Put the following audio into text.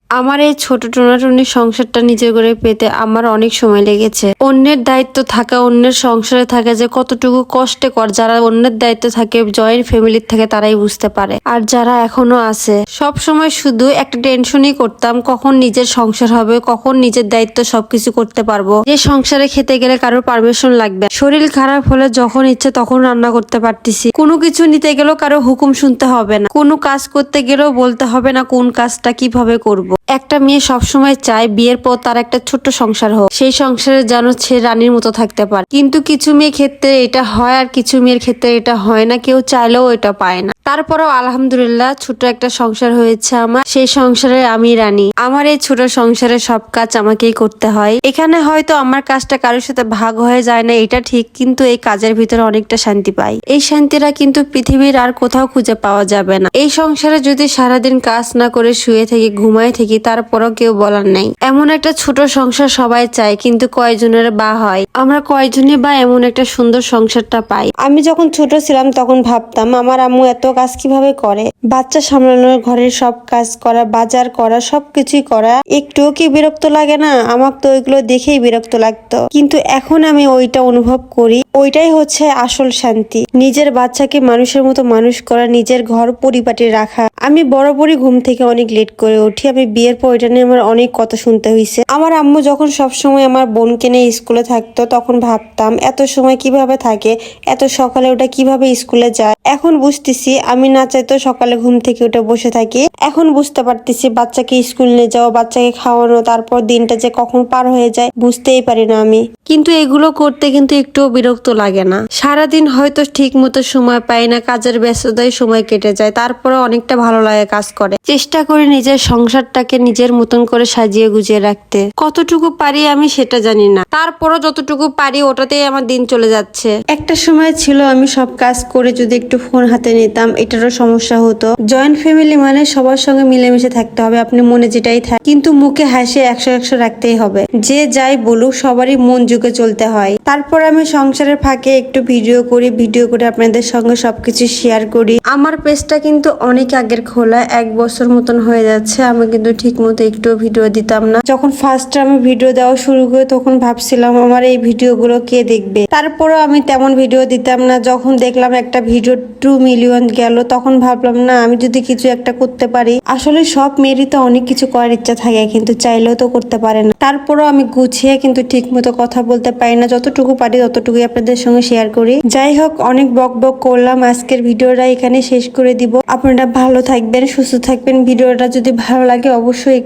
আমার এই ছোট টোনাটুনি সংসারটা নিজের করে পেতে আমার অনেক সময় লেগেছে। অন্যের দায়িত্ব থাকা, অন্যের সংসারে থাকা যে কতটুকু কষ্টকর, যারা অন্যের দায়িত্ব থাকে, জয়েন্ট ফ্যামিলির থাকে, তারাই বুঝতে পারে। আর যারা এখনো আছে, সব সময় শুধু একটা টেনশনই করতাম, কখন নিজের সংসার হবে, কখন নিজের দায়িত্ব সবকিছু করতে পারবো। যে সংসারে খেতে গেলে কারোর পারমিশন লাগবে, শরীর খারাপ হলে যখন ইচ্ছে তখন রান্না করতে পারতেছি, কোনো কিছু নিতে গেলেও কারো হুকুম শুনতে হবে না, কোনো কাজ করতে গেলেও বলতে হবে না কোন কাজটা কিভাবে করব। একটা মেয়ে সবসময় চায় বিয়ের পর তার একটা ছোট্ট সংসার হোক, সেই সংসারে যেন সে রানীর মতো থাকতে পারে। কিন্তু কিছু মেয়ের ক্ষেত্রে এটা হয় আর কিছু মেয়ের ক্ষেত্রে এটা হয় না, কেউ চাইলেও এটা পায় না। তারপরেও আলহামদুলিল্লাহ ছোট একটা সংসার হয়েছে আমার, সেই সংসারে আমি রানী। আমার এই ছোট সংসারে সব কাজ আমাকেই করতে হয়। এখানে হয়তো আমার কাজটা কারোর সাথে ভাগ হয়ে যায় না, এটা ঠিক, কিন্তু এই কাজের ভিতরে অনেকটা শান্তি পাই। এই শান্তিটা কিন্তু পৃথিবীর আর কোথাও খুঁজে পাওয়া যাবে না। এই সংসারে যদি সারাদিন কাজ না করে শুয়ে থেকে ঘুমায় থেকে, তারপরও কেউ বলার নেই। এমন একটা ছোট সংসার সবাই চায়, কিন্তু কয়জনের বা হয়? আমরা কয়জনে বা এমন একটা সুন্দর সংসারটা পাই? আমি যখন ছোট ছিলাম তখন ভাবতাম আমার আম্মু এত কাজ কিভাবে করে, বাচ্চা সামলানো, ঘরের সব কাজ করা, বাজার করা, সবকিছুই করা, একটুও কি বিরক্ত লাগে না? আমার তো ওইগুলো দেখেই বিরক্ত লাগতো, কিন্তু এখন আমি ওইটা অনুভব করি, ওইটাই হচ্ছে আসল শান্তি। নিজের বাচ্চাকে মানুষের মতো মানুষ করা, নিজের ঘর পরিপাটি রাখা। আমি বরাবরই ঘুম থেকে অনেক লেট করে উঠি। আমি বিয়ের পর এটা নিয়ে আমার অনেক কথা শুনতে হয়েছে। আমার আম্মু যখন সবসময় আমার বোনকে নিয়ে স্কুলে থাকতো, তখন ভাবতাম এত সময় কিভাবে থাকে, এত সকালে ওটা কিভাবে স্কুলে যায়। এখন বুঝতেছি আমি না চাইতেও সকালে ঘুম থেকে উঠে বসে থাকি। এখন বুঝতে পারতেছি বাচ্চাকে স্কুল নিয়ে যাওয়া, বাচ্চাকে খাওয়ানো, তারপর দিনটা যে কখন পার হয়ে যায় বুঝতেই পারি না আমি। কিন্তু এগুলো করতে কিন্তু একটুও বিরক্ত লাগে না। সারাদিন হয়তো ঠিক মতো সময় পাই না, কাজের ব্যস্ততায় সময় কেটে যায়, তারপরে অনেকটা ভালো লাগে কাজ করে। চেষ্টা করি নিজের সংসারটাকে নিজের মতন করে সাজিয়ে গুজিয়ে রাখতে। কতটুকু পারি আমি সেটা জানি না, তারপরও যতটুকু পারি ওটাতেই আমার দিন চলে যাচ্ছে। একটা সময় ছিল আমি সব কাজ করে যদি একটু ফোন হাতে নিতাম এটারও সমস্যা হতো। জয়েন্ট ফ্যামিলি মানে সবার সঙ্গে মিলেমিশে থাকতে হবে, আপনি মনে যেটাই থাক, কিন্তু মুখে হাসি 100 রাখতেই হবে। যে যাই বলুক সবারই মন যুগে চলতে হয়। তারপর আমি সংসারের ফাঁকে একটু ভিডিও করে আপনাদের সঙ্গে সবকিছু শেয়ার করি। আমার পেজটা কিন্তু অনেক আগের খোলা, 1 বছর মতন হয়ে যাচ্ছে। আমি কিন্তু ঠিক মতো একটু ভিডিও দিতাম না। যখন ফার্স্ট আমি ভিডিও দেওয়া শুরু করি তখন ভাবছিলাম আমার এই ভিডিওগুলো কে দেখবে, তারপরেও আমি তেমন ভিডিও দিতাম না। যখন দেখলাম একটা ভিডিও 2 মিলিয়ন গেল, তখন ভাবলাম না আমি যদি কিছু একটা করতে পারি। আসলে সব মেয়েরই তো অনেক কিছু করার ইচ্ছা থাকে, কিন্তু চাইলেও তো করতে পারে না। তারপরও আমি গুছিয়ে কিন্তু ঠিক মতো কথা বলতে পারি না, যতটুকু পারি ততটুকুই আপনাদের সঙ্গে শেয়ার করি। যাই হোক, অনেক বক বক করলাম, আজকের ভিডিওটা এখানে শেষ করে দিব। আপনারা ভালো থাকবেন, সুস্থ থাকবেন। ভিডিওটা যদি ভালো লাগে অবশ্যই